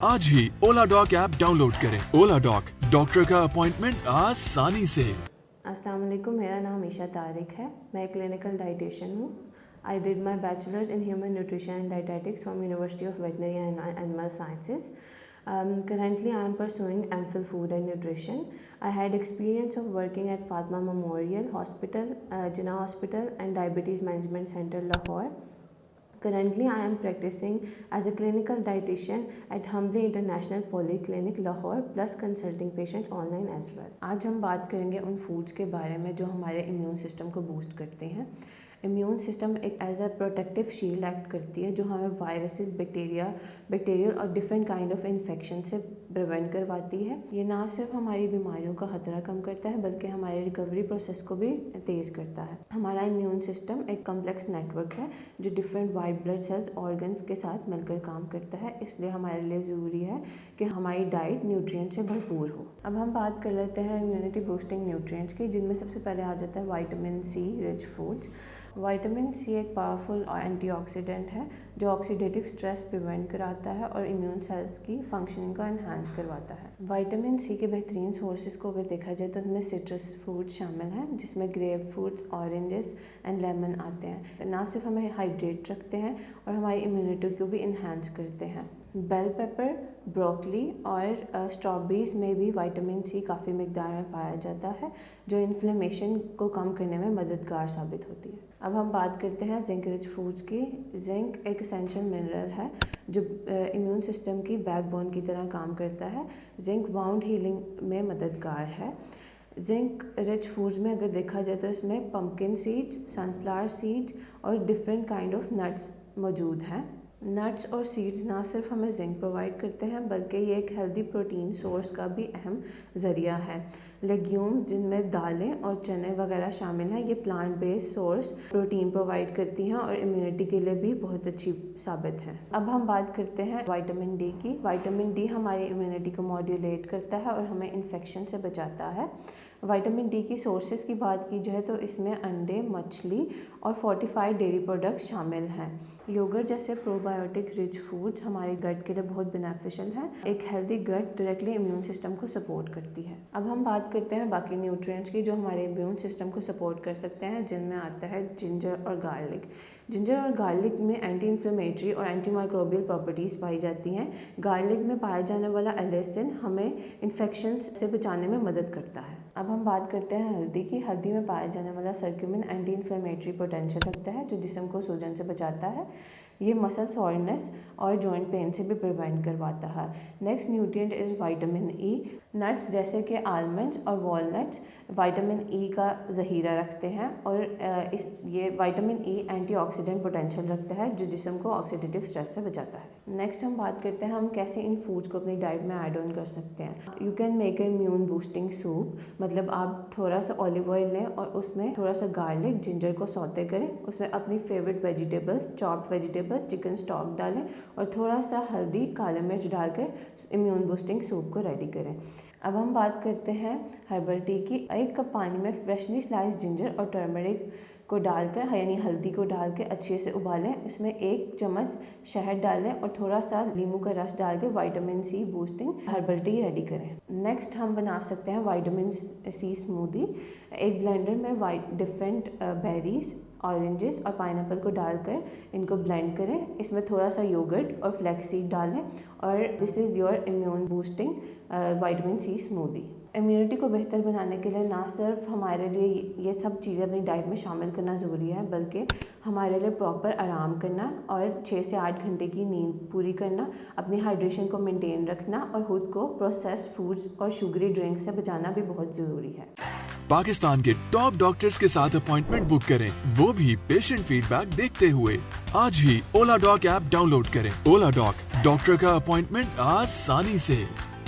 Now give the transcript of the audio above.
आज ही ओला dock app download करें। ओला dock, doctor का अपॉइंटमेंट आसानी से। अस्सलाम वालेकुम, मेरा नाम ईशा तारिक है। मैं एक क्लिनिकल डाइटिशियन हूँ। I did my bachelors in human nutrition and dietetics from university of veterinary and animal sciences. Currently, I am pursuing MPhil Food and Nutrition. I had experience of working at Fatma Memorial Hospital, Jinnah Hospital and Diabetes Management Center, Lahore. Currently, I am practicing as a clinical dietitian at Humbly International Polyclinic, Lahore, plus consulting patients online as well. आज हम बात करेंगे उन foods के बारे में जो हमारे इम्यून सिस्टम को बूस्ट करते हैं। इम्यून सिस्टम एक as a protective shield act करती है जो हमें वायरसेस, बैक्टीरियल और डिफरेंट काइंड ऑफ इन्फेक्शन से प्रिवेंट करवाती है। ये ना सिर्फ हमारी बीमारियों का खतरा कम करता है बल्कि हमारे रिकवरी प्रोसेस को भी तेज़ करता है। हमारा इम्यून सिस्टम एक कम्प्लेक्स नेटवर्क है जो different white blood cells organs के साथ मिलकर काम करता है, इसलिए हमारे लिए ज़रूरी है कि हमारी डाइट न्यूट्रिएंट से भरपूर हो। अब हम बात कर लेते हैं इम्यूनिटी बूस्टिंग न्यूट्रिएंट्स की, जिनमें सबसे पहले आ जाता है vitamin C rich foods. Vitamin C एक पावरफुल एंटीऑक्सीडेंट है जो ऑक्सीडेटिव स्ट्रेस प्रिवेंट कराता है और इम्यून सेल्स की फंक्शनिंग को एनहांस करवाता है। विटामिन सी के बेहतरीन सोर्सेज को अगर देखा जाए तो उनमें सिट्रस फ्रूट्स शामिल हैं, जिसमें grape fruits, oranges and lemon आते हैं। ना सिर्फ हमें हाइड्रेट रखते हैं और हमारी इम्यूनिटी को भी इन्हांस करते हैं। बेल पेपर, ब्रोकली और स्ट्रॉबेरीज में भी विटामिन सी काफ़ी मिकदार में पाया जाता है जो इन्फ्लेमेशन को कम करने में मददगार साबित होती है। अब हम बात करते हैं जिंक रिच फूड्स की। जिंक एक एसेंशियल मिनरल है जो इम्यून सिस्टम की बैकबोन की तरह काम करता है। जिंक वाउंड हीलिंग में मददगार है। जिंक रिच फूड्स में अगर देखा जाए तो इसमें पम्पकिन सीड्स, सनफ्लावर सीड्स और डिफरेंट काइंड ऑफ नट्स मौजूद हैं। नट्स और सीड्स ना सिर्फ हमें जिंक प्रोवाइड करते हैं बल्कि ये एक हेल्दी प्रोटीन सोर्स का भी अहम ज़रिया है। लेग्यूम्स जिनमें दालें और चने वगैरह शामिल हैं, ये plant based source protein provide करती हैं और इम्यूनिटी के लिए भी बहुत अच्छी साबित हैं। अब हम बात करते हैं विटामिन डी की। विटामिन डी हमारी इम्यूनिटी को मॉड्यूलेट करता है और हमें इन्फेक्शन से बचाता है। विटामिन डी की सोर्सेज की बात की जाए तो इसमें अंडे, मछली और फोर्टिफाइड डेयरी प्रोडक्ट्स शामिल हैं। योगर्ट जैसे प्रोबायोटिक रिच फूड्स हमारे गट के लिए बहुत बेनिफिशियल हैं। एक healthy gut directly immune system को सपोर्ट करती है। अब हम बात करते हैं बाकी न्यूट्रिएंट्स की जो हमारे इम्यून सिस्टम को सपोर्ट कर सकते हैं, जिनमें आता है जिंजर और गार्लिक। जिंजर और गार्लिक में एंटी इन्फ्लेमेटरी और एंटी माइक्रोबियल प्रॉपर्टीज़ पाई जाती हैं। गार्लिक में पाया जाने वाला एलिसिन हमें इन्फेक्शन से बचाने में मदद करता है। अब हम बात करते हैं हल्दी की। हल्दी में पाया जाने वाला सर्क्यूमिन एंटी इन्फ्लेमेटरी पोटेंशियल रखता है जो जिस्म को सूजन से बचाता है। ये मसल सॉरनेस और जॉइंट पेन से भी प्रिवेंट करवाता है। Next nutrient is vitamin E. Nuts जैसे कि आलमंड्स और वॉलनट्स विटामिन ई का ज़हीरा रखते हैं और ये विटामिन ई एंटीऑक्सीडेंट पोटेंशियल रखता है जो जिस्म को ऑक्सीडेटिव स्ट्रेस से बचाता है। नेक्स्ट हम बात करते हैं हम कैसे इन फूड्स को अपनी डाइट में ऐड ऑन कर सकते हैं। You can make a immune boosting soup, मतलब आप थोड़ा सा ऑलिव ऑयल लें और उसमें थोड़ा सा गार्लिक, जिंजर को सौते करें, उसमें अपनी favourite vegetables, chopped vegetables, chicken stock डालें और थोड़ा सा हल्दी, काली मिर्च डालकर इम्यून बूस्टिंग सूप को रेडी करें। अब हम बात करते हैं हर्बल टी की। 1 कप पानी में फ्रेशली स्लाइस जिंजर और टर्मरिक को डालकर यानी हल्दी को डाल के अच्छे से उबालें। इसमें 1 चम्मच शहद डालें और थोड़ा सा नींबू का रस डाल के vitamin C boosting herbal tea ready करें। नेक्स्ट हम बना सकते हैं विटामिन सी स्मूदी। एक ब्लेंडर में डिफरेंट बेरीज, ऑरेंजेस और पाइनएप्पल को डालकर इनको ब्लेंड करें। इसमें थोड़ा सा योगर्ट और फ्लैक्स सीड डालें और this is your immune boosting vitamin C smoothie. Immunity को बेहतर बनाने के लिए ना सिर्फ हमारे लिए ये सब चीज़ें अपनी डाइट में शामिल करना ज़रूरी है बल्कि हमारे लिए प्रॉपर आराम करना और 6 से 8 घंटे की नींद पूरी करना, अपनी हाइड्रेशन को मेंटेन रखना और खुद को प्रोसेस्ड फूड्स और शुगरी ड्रिंक्स से बचाना भी बहुत ज़रूरी है। पाकिस्तान के टॉप डॉक्टर्स के साथ अपॉइंटमेंट बुक करें, वो भी पेशेंट फीडबैक देखते हुए। आज ही ओला डॉक ऐप डाउनलोड करें। ओला डॉक, डॉक्टर का अपॉइंटमेंट आसानी से।